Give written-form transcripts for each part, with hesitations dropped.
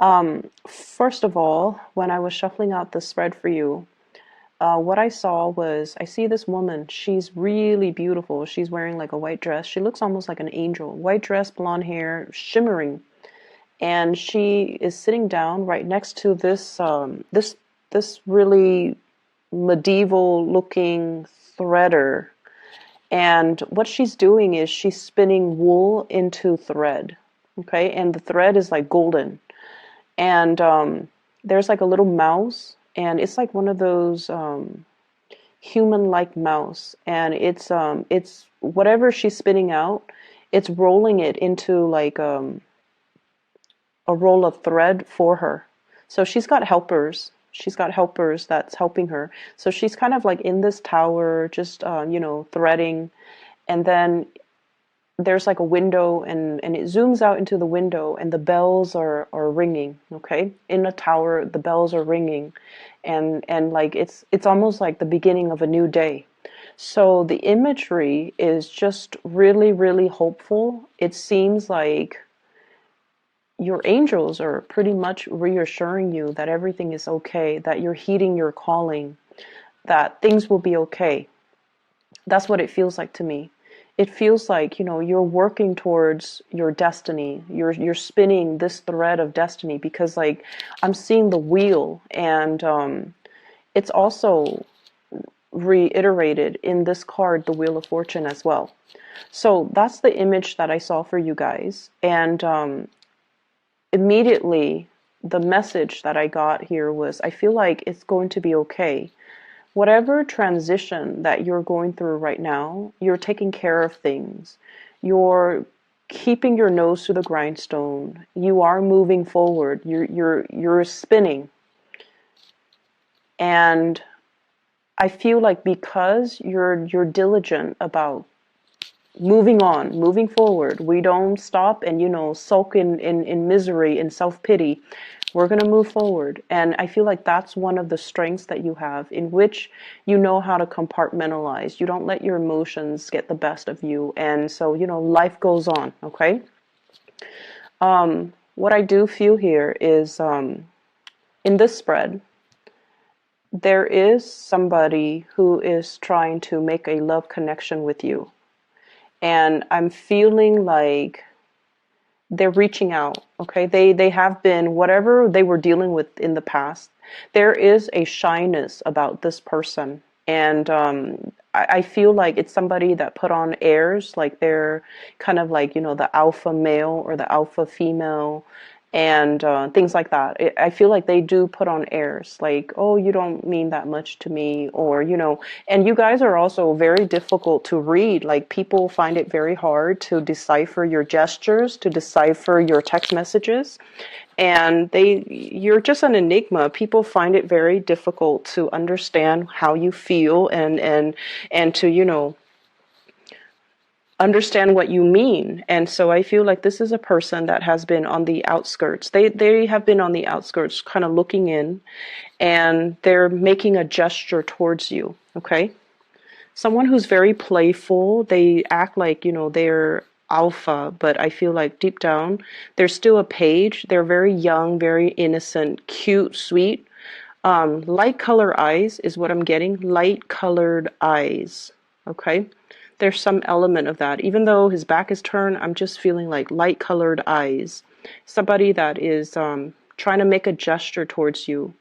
First of all, when I was shuffling out the spread for you, what I saw was I see this woman. She's really beautiful. She's wearing like a white dress. She looks almost like an angel. White dress, blonde hair, shimmering. And she is sitting down right next to this really medieval looking threader. And what she's doing is she's spinning wool into thread. Okay, and the thread is like golden. And there's like a little mouse, and it's like one of those human-like mouse, and it's whatever she's spinning out, it's rolling it into like a roll of thread for her. So she's got helpers. She's got helpers that's helping her. So she's kind of like in this tower, just threading, and then there's like a window, and it zooms out into the window, and the bells are ringing. Okay, in a tower the bells are ringing, and like it's almost like the beginning of a new day. So the imagery is just really, really hopeful. It seems like your angels are pretty much reassuring you that everything is okay, that you're heeding your calling, that things will be okay. That's what it feels like to me. It feels like, you're working towards your destiny. You're spinning this thread of destiny, because like I'm seeing the wheel, and it's also reiterated in this card, the Wheel of Fortune, as well. So that's the image that I saw for you guys. And immediately the message that I got here was, I feel like it's going to be okay. Whatever transition that you're going through right now, you're taking care of things. You're keeping your nose to the grindstone. You are moving forward. You're spinning. And I feel like because you're diligent about moving on, moving forward, we don't stop and sulk in misery and self-pity. We're going to move forward. And I feel like that's one of the strengths that you have, in which you know how to compartmentalize. You don't let your emotions get the best of you. And so, life goes on, okay? What I do feel here is in this spread, there is somebody who is trying to make a love connection with you. And I'm feeling like they're reaching out, okay? They have been, whatever they were dealing with in the past, there is a shyness about this person. And I feel like it's somebody that put on airs, like they're kind of like, the alpha male or the alpha female, and things like that. I feel like they do put on airs, like, oh, you don't mean that much to me, or, and you guys are also very difficult to read. Like, people find it very hard to decipher your gestures, to decipher your text messages, and you're just an enigma. People find it very difficult to understand how you feel, and to, understand what you mean. And so I feel like this is a person that has been on the outskirts. They have been on the outskirts, kind of looking in, and they're making a gesture towards you, okay? Someone who's very playful. They act like, they're alpha, but I feel like deep down, they're still a page. They're very young, very innocent, cute, sweet. Light color eyes is what I'm getting. Light colored eyes, okay? There's some element of that. Even though his back is turned, I'm just feeling like light colored eyes. Somebody that is trying to make a gesture towards you.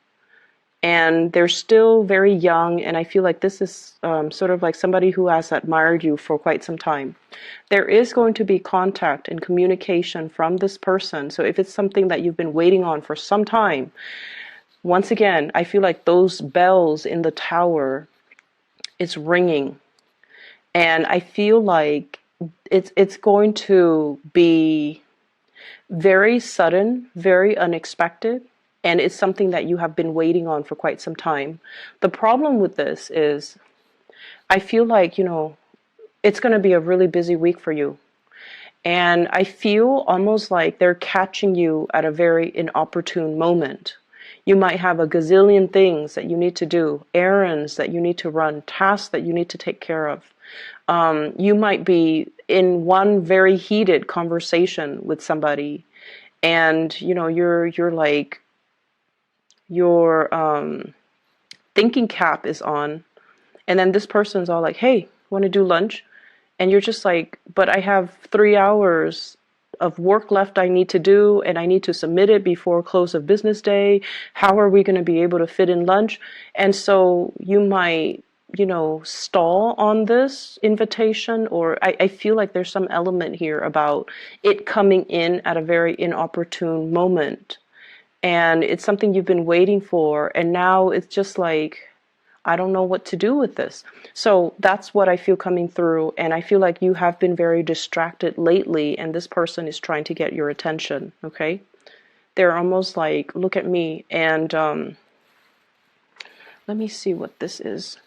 And they're still very young, and I feel like this is sort of like somebody who has admired you for quite some time. There is going to be contact and communication from this person. So if it's something that you've been waiting on for some time, once again, I feel like those bells in the tower, it's ringing. And I feel like it's going to be very sudden, very unexpected, and it's something that you have been waiting on for quite some time. The problem with this is I feel like, it's going to be a really busy week for you. And I feel almost like they're catching you at a very inopportune moment. You might have a gazillion things that you need to do, errands that you need to run, tasks that you need to take care of. You might be in one very heated conversation with somebody, and you know you're like your thinking cap is on, and then this person's all like, hey, want to do lunch? And you're just like, but I have 3 hours of work left I need to do, and I need to submit it before close of business day. How are we going to be able to fit in lunch? And so you might, you know, stall on this invitation, or I feel like there's some element here about it coming in at a very inopportune moment. And it's something you've been waiting for, and now it's just like, I don't know what to do with this. So that's what I feel coming through. And I feel like you have been very distracted lately, and this person is trying to get your attention. Okay. They're almost like, look at me. And let me see what this is.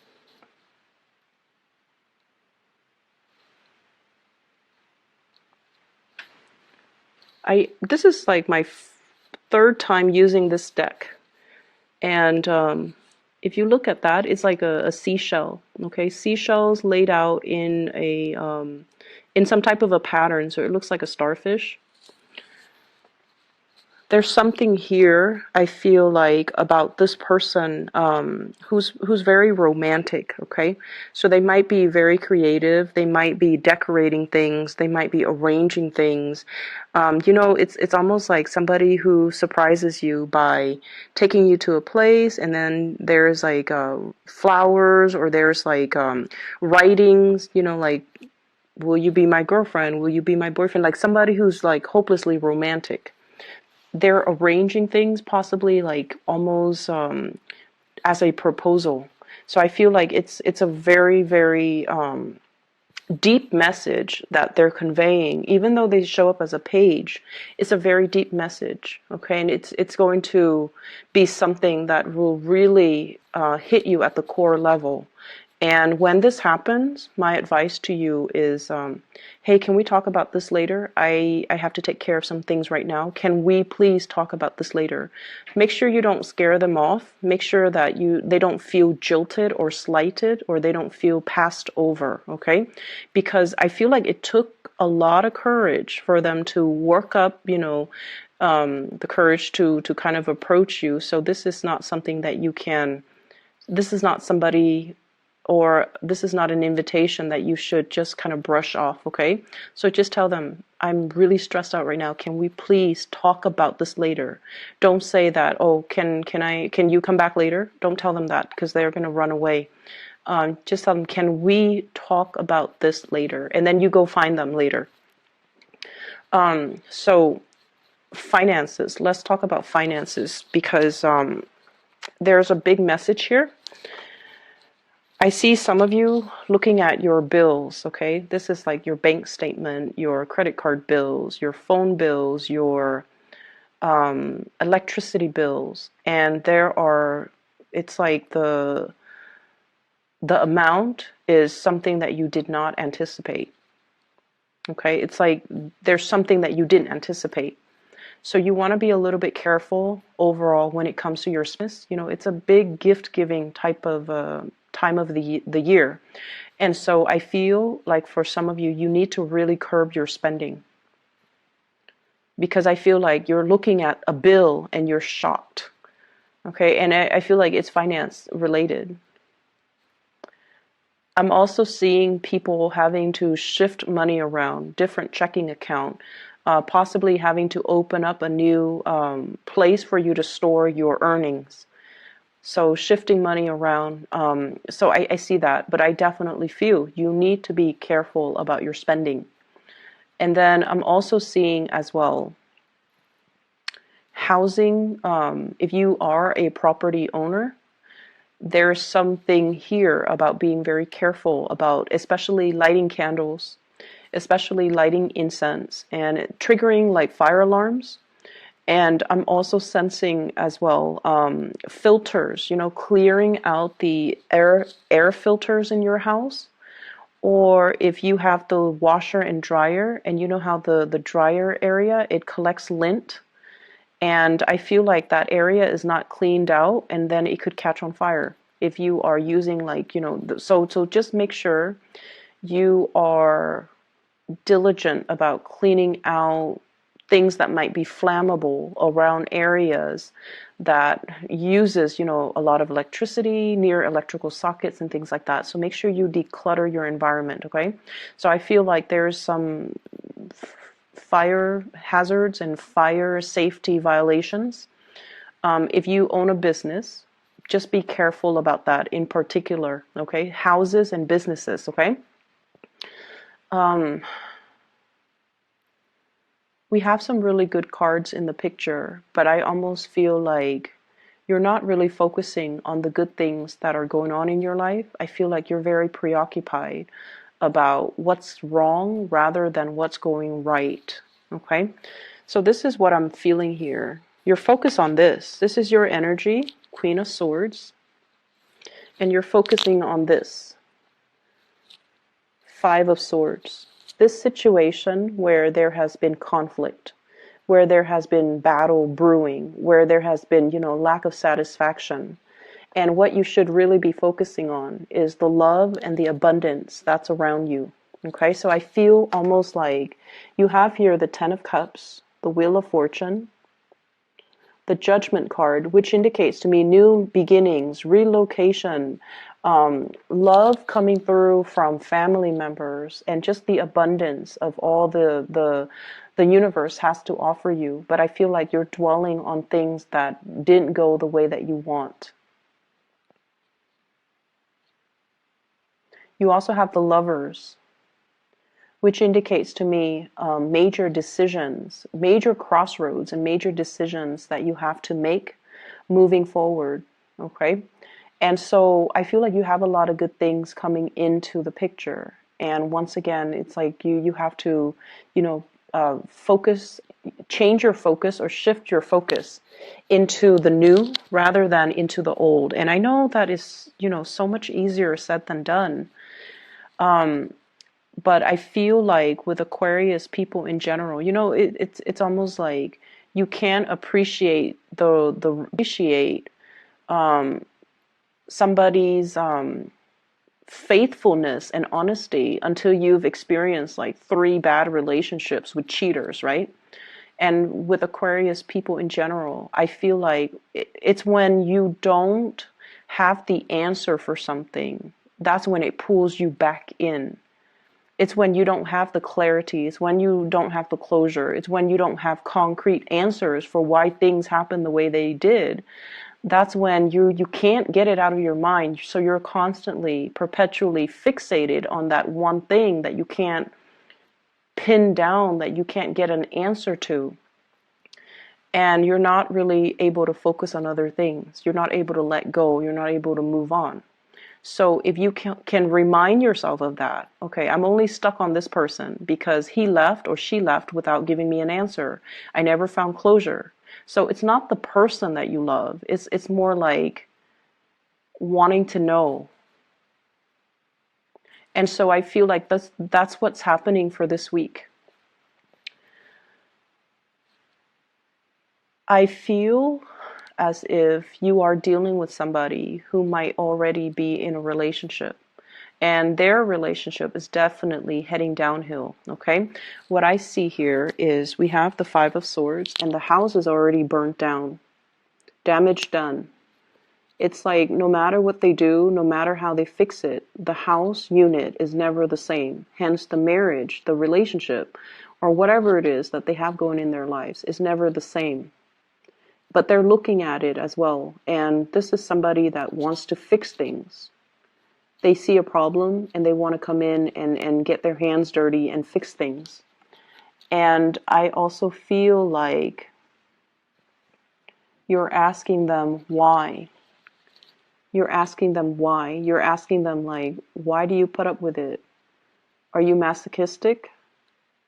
This is like my third time using this deck. And if you look at that, it's like a seashell. Okay, seashells laid out in a in some type of a pattern, so it looks like a starfish. There's something here I feel like about this person who's very romantic. Okay, so they might be very creative. They might be decorating things. They might be arranging things. You know, it's almost like somebody who surprises you by taking you to a place, and then there's like flowers, or there's like writings. You know, like, will you be my girlfriend? Will you be my boyfriend? Like somebody who's like hopelessly romantic. They're arranging things, possibly like almost as a proposal. So I feel like it's a very, very deep message that they're conveying. Even though they show up as a page, it's a very deep message. Okay, and it's going to be something that will really hit you at the core level. And when this happens, my advice to you is, hey, can we talk about this later? I have to take care of some things right now. Can we please talk about this later? Make sure you don't scare them off. Make sure that they don't feel jilted or slighted, or they don't feel passed over, okay? Because I feel like it took a lot of courage for them to work up, you know, the courage to kind of approach you. So this is not something that you can, this is not somebody, or this is not an invitation that you should just kind of brush off, okay? So just tell them, I'm really stressed out right now. Can we please talk about this later? Don't say that, oh, can you come back later? Don't tell them that, because they're going to run away. Just tell them, can we talk about this later? And then you go find them later. So finances, let's talk about finances, because there's a big message here. I see some of you looking at your bills, okay? This is like your bank statement, your credit card bills, your phone bills, your electricity bills. And it's like the amount is something that you did not anticipate, okay? It's like there's something that you didn't anticipate. So you want to be a little bit careful overall when it comes to your business. You know, it's a big gift-giving type of time of the year. And so I feel like for some of you, you need to really curb your spending. Because I feel like you're looking at a bill and you're shocked. Okay, and I feel like it's finance related. I'm also seeing people having to shift money around, different checking account, possibly having to open up a new place for you to store your earnings. So shifting money around. So I see that, but I definitely feel you need to be careful about your spending. And then I'm also seeing as well, housing. If you are a property owner, there's something here about being very careful about, especially lighting candles, especially lighting incense, and triggering like fire alarms. And I'm also sensing as well filters, you know, clearing out the air filters in your house. Or if you have the washer and dryer, and you know how the dryer area, it collects lint. And I feel like that area is not cleaned out, and then it could catch on fire if you are using like, you know, so just make sure you are diligent about cleaning out things that might be flammable around areas that uses, you know, a lot of electricity, near electrical sockets and things like that. So make sure you declutter your environment, okay? So I feel like there's some fire hazards and fire safety violations. If you own a business, just be careful about that in particular, okay? Houses and businesses, okay? We have some really good cards in the picture, but I almost feel like you're not really focusing on the good things that are going on in your life. I feel like you're very preoccupied about what's wrong rather than what's going right, okay? So this is what I'm feeling here. You're focused on this. This is your energy, Queen of Swords, and you're focusing on this, Five of Swords. This situation where there has been conflict, where there has been battle brewing, where there has been, you know, lack of satisfaction. And what you should really be focusing on is the love and the abundance that's around you. Okay, so I feel almost like you have here the Ten of Cups, the Wheel of Fortune, the Judgment card, which indicates to me new beginnings, relocation, love coming through from family members, and just the abundance of all the universe has to offer you. But I feel like you're dwelling on things that didn't go the way that you want. You also have the Lovers, which indicates to me major decisions, major crossroads and major decisions that you have to make moving forward, okay? And so I feel like you have a lot of good things coming into the picture. And once again, it's like you have to, you know, focus, change your focus or shift your focus into the new rather than into the old. And I know that is, you know, so much easier said than done. But I feel like with Aquarius people in general, you know, it's almost like you can't appreciate somebody's faithfulness and honesty until you've experienced like 3 bad relationships with cheaters, right? And with Aquarius people in general, I feel like it's when you don't have the answer for something, that's when it pulls you back in. It's when you don't have the clarity. It's when you don't have the closure. It's when you don't have concrete answers for why things happen the way they did. That's when you can't get it out of your mind. So you're constantly, perpetually fixated on that one thing that you can't pin down, that you can't get an answer to. And you're not really able to focus on other things. You're not able to let go. You're not able to move on. So if you can remind yourself of that, okay, I'm only stuck on this person because he left or she left without giving me an answer. I never found closure. So it's not the person that you love. It's more like wanting to know. And so I feel like that's what's happening for this week. I feel as if you are dealing with somebody who might already be in a relationship, and their relationship is definitely heading downhill, okay? What I see here is we have the Five of Swords, and the house is already burnt down, damage done. It's like no matter what they do, no matter how they fix it, the house unit is never the same. Hence the marriage, the relationship, or whatever it is that they have going in their lives is never the same. But they're looking at it as well. And this is somebody that wants to fix things. They see a problem and they want to come in and get their hands dirty and fix things. And I also feel like you're asking them why. You're asking them why. You're asking them like, why do you put up with it? Are you masochistic?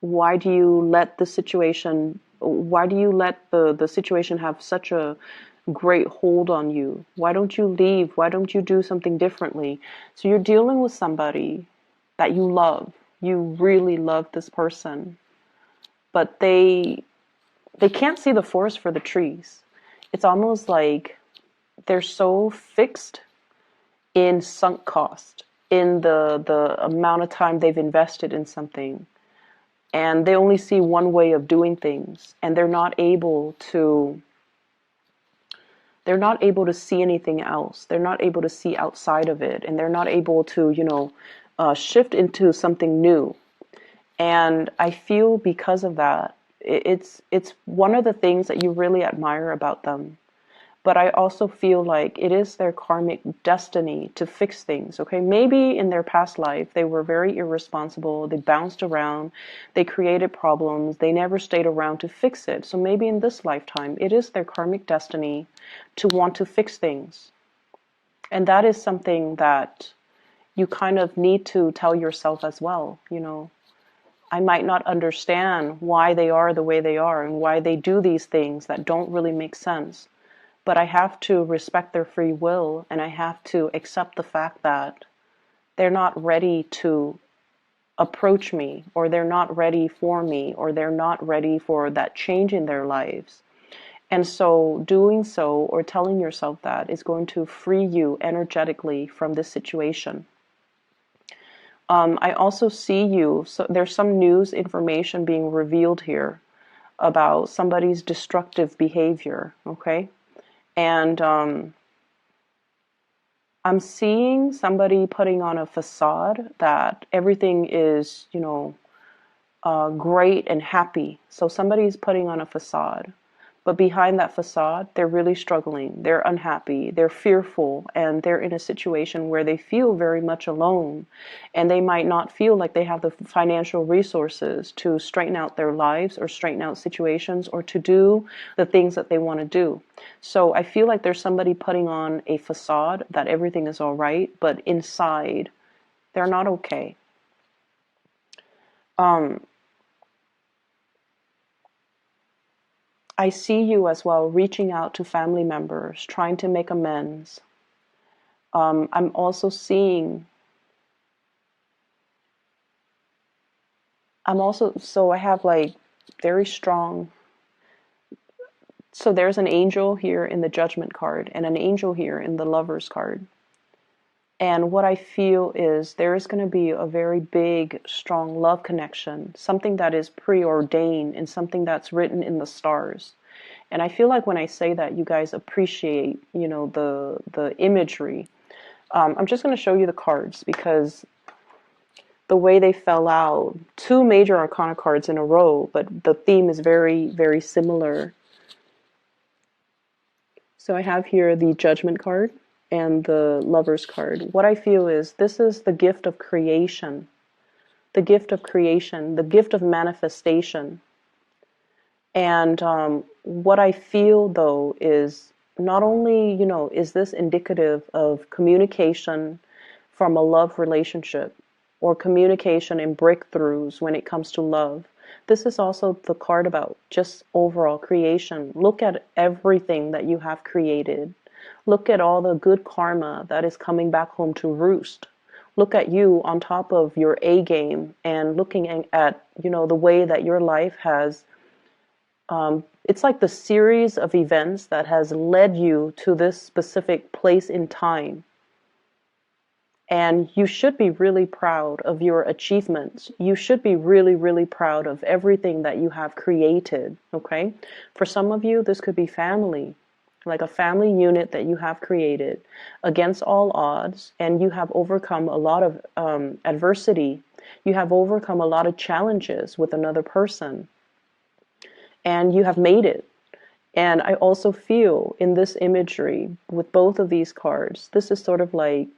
Why do you let the situation have such a great hold on you? Why don't you leave? Why don't you do something differently? So you're dealing with somebody that you love. You really love this person. But they can't see the forest for the trees. It's almost like they're so fixed in sunk cost, in the amount of time they've invested in something. and they only see one way of doing things, and they're not able to see anything else. They're not able to see outside of it, and they're not able to, shift into something new. And I feel because of that, it's one of the things that you really admire about them. But I also feel like it is their karmic destiny to fix things, okay? Maybe in their past life, they were very irresponsible, they bounced around, they created problems, they never stayed around to fix it. So maybe in this lifetime, it is their karmic destiny to want to fix things. And that is something that you kind of need to tell yourself as well, I might not understand why they are the way they are and why they do these things that don't really make sense. But I have to respect their free will, and I have to accept the fact that they're not ready to approach me, or they're not ready for me, or they're not ready for that change in their lives. And so doing so, or telling yourself that, is going to free you energetically from this situation. I also see you, so there's some news information being revealed here about somebody's destructive behavior, okay? And I'm seeing somebody putting on a facade that everything is, great and happy. So somebody's putting on a facade. But behind that facade, they're really struggling. They're unhappy. They're fearful. And they're in a situation where they feel very much alone. And they might not feel like they have the financial resources to straighten out their lives or straighten out situations or to do the things that they want to do. So I feel like there's somebody putting on a facade that everything is all right, but inside, they're not okay. I see you as well reaching out to family members, trying to make amends. I'm also so I have like very strong, so there's an angel here in the Judgment card and an angel here in the Lovers card. And what I feel is there is going to be a very big, strong love connection, something that is preordained and something that's written in the stars. And I feel like when I say that, you guys appreciate, the imagery. I'm just going to show you the cards because the way they fell out, two major arcana cards in a row, but the theme is very, very similar. So I have here the Judgment card and the Lovers card. What I feel is this is the gift of creation, the gift of creation, the gift of manifestation. And what I feel, though, is not only, is this indicative of communication from a love relationship or communication and breakthroughs when it comes to love. This is also the card about just overall creation. Look at everything that you have created. Look at all the good karma that is coming back home to roost. Look at you on top of your A game and looking at, the way that your life has, it's like the series of events that has led you to this specific place in time. And you should be really proud of your achievements. You should be really, really proud of everything that you have created, okay? For some of you, this could be family, like a family unit that you have created against all odds, and you have overcome a lot of adversity. You have overcome a lot of challenges with another person, and you have made it. And I also feel in this imagery with both of these cards, this is sort of like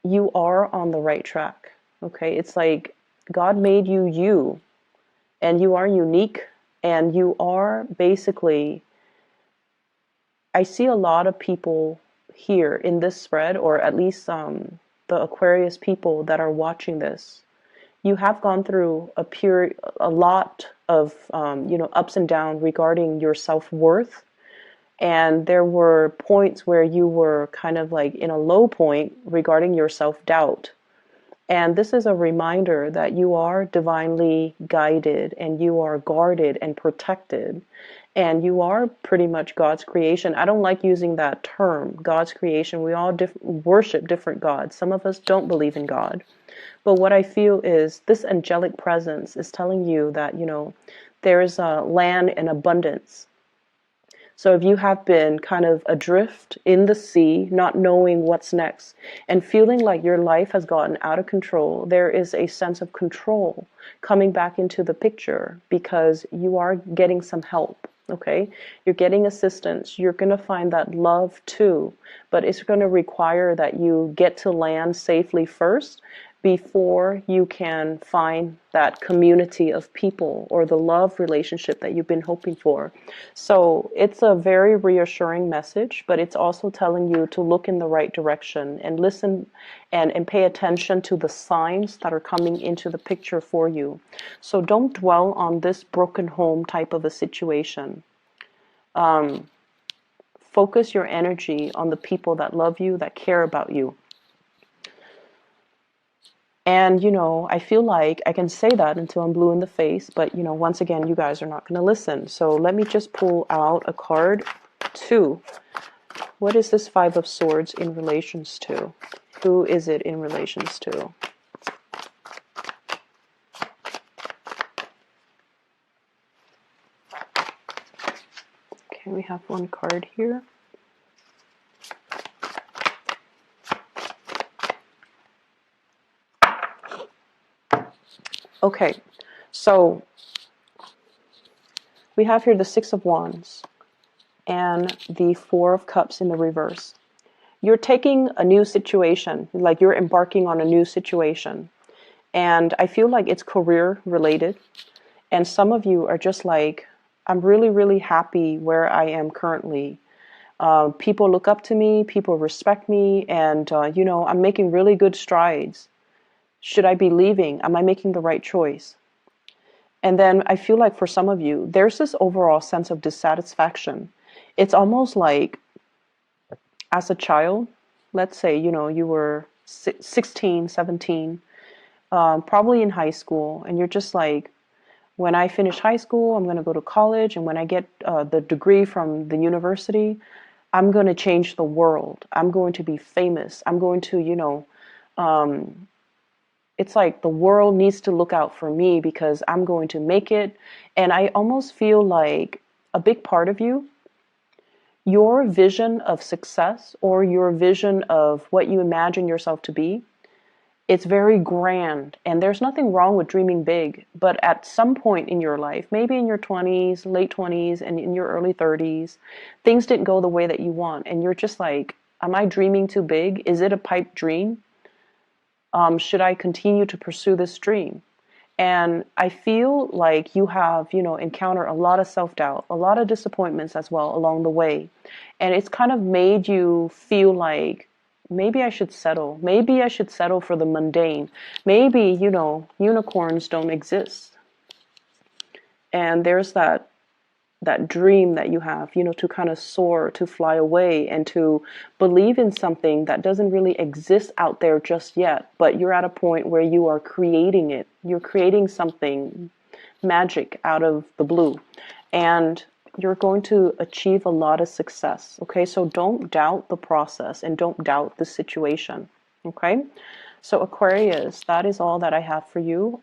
you are on the right track, okay? It's like God made you, and you are unique, and you are basically, I see a lot of people here in this spread, or at least the Aquarius people that are watching this. You have gone through a lot of ups and downs regarding your self-worth, and there were points where you were kind of like in a low point regarding your self-doubt. And this is a reminder that you are divinely guided and you are guarded and protected. And you are pretty much God's creation. I don't like using that term, God's creation. We all worship different gods. Some of us don't believe in God. But what I feel is this angelic presence is telling you that, there is a land in abundance. So if you have been kind of adrift in the sea, not knowing what's next, and feeling like your life has gotten out of control, there is a sense of control coming back into the picture because you are getting some help. Okay, you're getting assistance. You're going to find that love too, but it's going to require that you get to land safely first before you can find that community of people or the love relationship that you've been hoping for. So it's a very reassuring message, but it's also telling you to look in the right direction and listen and pay attention to the signs that are coming into the picture for you. So don't dwell on this broken home type of a situation. Focus your energy on the people that love you, that care about you. And, I feel like I can say that until I'm blue in the face, but, once again, you guys are not going to listen. So let me just pull out a card. 2. What is this 5 of Swords in relations to? Who is it in relations to? Okay, we have one card here. Okay, so we have here the 6 of Wands and the 4 of Cups in the reverse. You're taking a new situation, like you're embarking on a new situation. And I feel like it's career related. And some of you are just like, I'm really, really happy where I am currently. People look up to me, people respect me, and, I'm making really good strides. Should I be leaving? Am I making the right choice? And then I feel like for some of you, there's this overall sense of dissatisfaction. It's almost like as a child, let's say, you were 16, 17, probably in high school, and you're just like, when I finish high school, I'm going to go to college, and when I get the degree from the university, I'm going to change the world. I'm going to be famous. I'm going to, it's like the world needs to look out for me because I'm going to make it. And I almost feel like a big part of you, your vision of success or your vision of what you imagine yourself to be, it's very grand. And there's nothing wrong with dreaming big. But at some point in your life, maybe in your 20s, late 20s, and in your early 30s, things didn't go the way that you want. And you're just like, am I dreaming too big? Is it a pipe dream? Should I continue to pursue this dream? And I feel like you have, encountered a lot of self-doubt, a lot of disappointments as well along the way. And it's kind of made you feel like, maybe I should settle. Maybe I should settle for the mundane. Maybe, unicorns don't exist. And there's that dream that you have, to kind of soar, to fly away, and to believe in something that doesn't really exist out there just yet, but you're at a point where you are creating it. You're creating something magic out of the blue, and you're going to achieve a lot of success. Okay, so don't doubt the process and don't doubt the situation. Okay, so Aquarius, that is all that I have for you.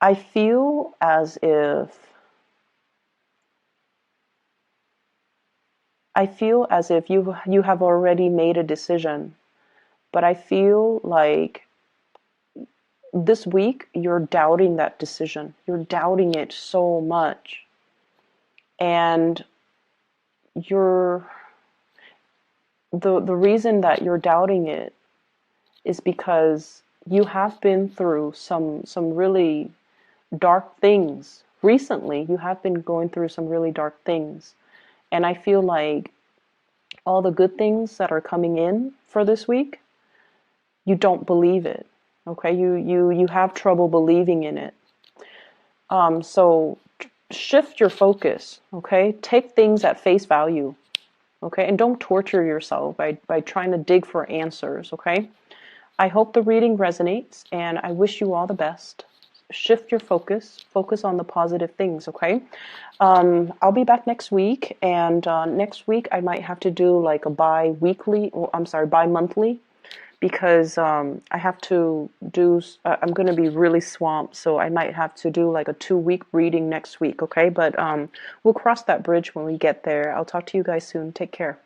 I feel as if you have already made a decision, but I feel like this week you're doubting that decision. You're doubting it so much. And the reason that you're doubting it is because you have been through some really dark things. Recently, you have been going through some really dark things. And I feel like all the good things that are coming in for this week, you don't believe it. Okay, you have trouble believing in it. So shift your focus. Okay, take things at face value. Okay, and don't torture yourself by trying to dig for answers. Okay, I hope the reading resonates, and I wish you all the best. shift your focus on the positive things, okay? I'll be back next week, and next week I might have to do like a bi-weekly, or I'm sorry, bi-monthly, because I have to do, I'm going to be really swamped, so I might have to do like a 2-week reading next week, okay? But we'll cross that bridge when we get there. I'll talk to you guys soon. Take care.